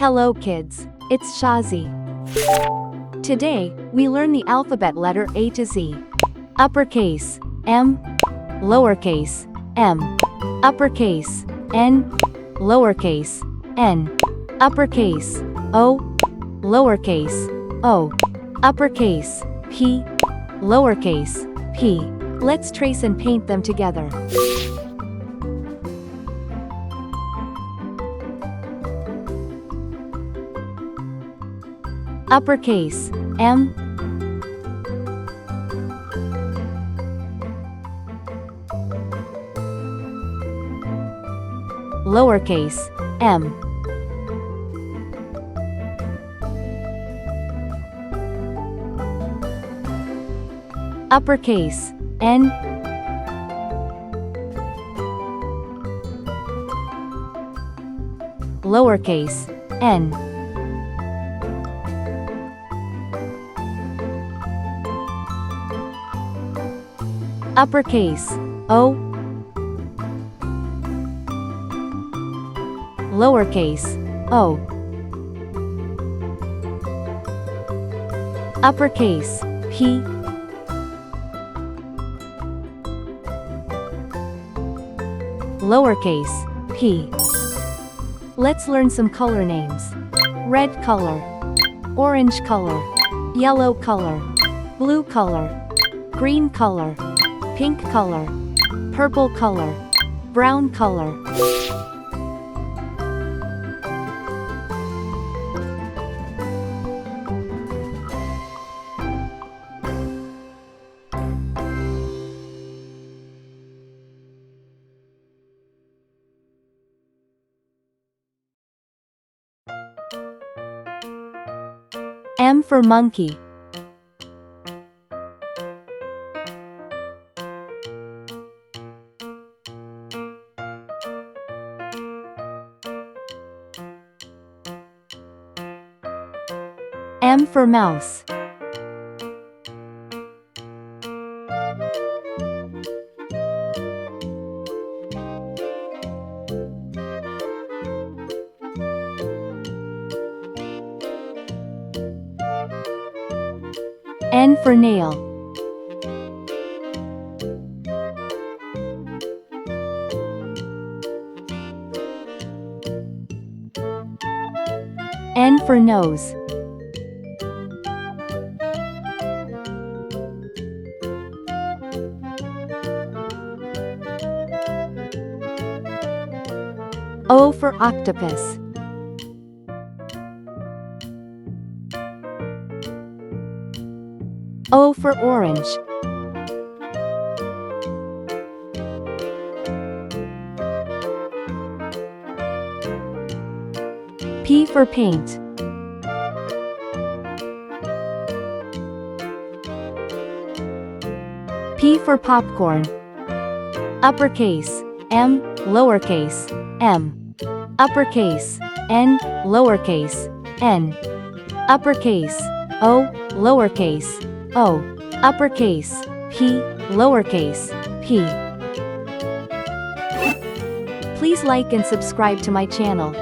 Hello kids, it's Shazi. Today, we learn the alphabet letter A to Z. Uppercase, M. Lowercase, m. Uppercase, N. Lowercase, n. Uppercase, O. Lowercase, o. Uppercase, P. Lowercase, p. Let's trace and paint them together. Uppercase, M. Lowercase, m. Uppercase, N. Lowercase, n. Uppercase, O. Lowercase, o. Uppercase, P. Lowercase, p. Let's learn some color names. Red color, orange color, yellow color, blue color, green color, pink color, purple color, brown color. M for monkey. M for mouse. N for nail. N for nose. O for octopus. O for orange. P for paint. P for popcorn. Uppercase, M, lowercase, m. Uppercase, N, lowercase, n. Uppercase, O, lowercase, o. Uppercase, P, lowercase, p. Please like and subscribe to my channel.